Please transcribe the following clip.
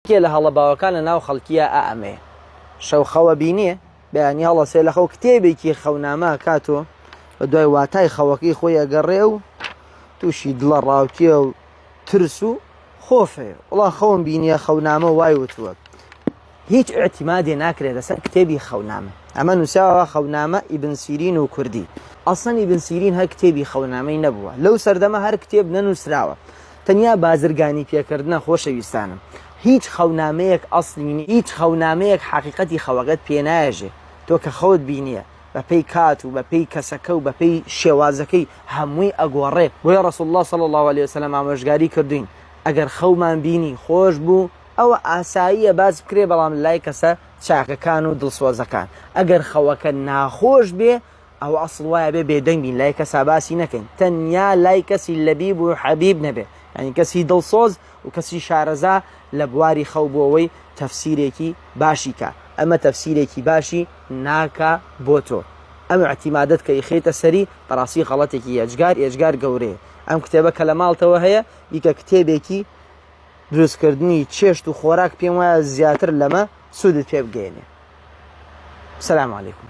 لە هەڵەباوەکان لە ناو خەڵکیە ئەمێ شەو خەوە بینیە بەیانی هەڵەسێ لە خەو کتێبێکی خەونامە کاتۆ بە دوای واتای خەوەکەی خۆی ئەگەڕێ و تووشی دڵە ڕاوتیە و ترس و خۆفێ وڵا خەوم بینیە خەونامە وای وتووە هیچ ئێعتیمادێ ناکرێت لەسەر کتێبی خەونامە. ئەمە نووساوە خەونامە ئیبن سیرین و کوردی. ئەسڵەن ئیبن سیرین هەر کتێبی خەونامەی نەبووە، لەو سەردەمە هەر کتێب نەنووسراوە، تەنیا بازرگانی پێکردنە. خۆشەویستانم، هیچ خەونامەیەک ئەسڵی هیچ خەونامەیەک حەقیقەتی خەوەکەت پێ نایژێ. تۆ کە خەوت بینیە بەپێی کات و بەپێی کەسەکە و بەپێی شێوازەکەی هەمووی ئەگۆڕێ. بۆیە ڕەسوڵ الله صلی الله علیه وسلم ئامۆژگاری کردوین ئەگەر خەومان بینی خۆش بوو ئەوە ئاساییە باز بکرێ، بەڵام لای کەسە چاکەکان و دڵسۆزەکان. ئەگەر خەوەکە ناخۆش بێ ئەو ئەسڵ وایە بێ بێدەنگ بین، لای کەسا باسی نەکەین، تەنیا لای کەسی لەبیب و حەبیب نەبێ، ینی کەسی دڵسۆز و کەسی شارەزا لە بواری خەو بۆەوەی تەفسیرێکی باشی کە. ئەمە تەفسیرێکی باشی ناکە بۆ تۆ. ئەم ئەعتیمادت کە ئیخێتە سەری بەڕاستی غەڵەتێکی ئێجگار گەورەیە. ئەم کتێبە کە لە ماڵتەوە هەیە دیکە کتێبێکی دروستکردنی چێشت و خۆراک پێم وایە زیاتر لەمە سوودت پێ بگەێنێ. سەلام عەلەیکوم.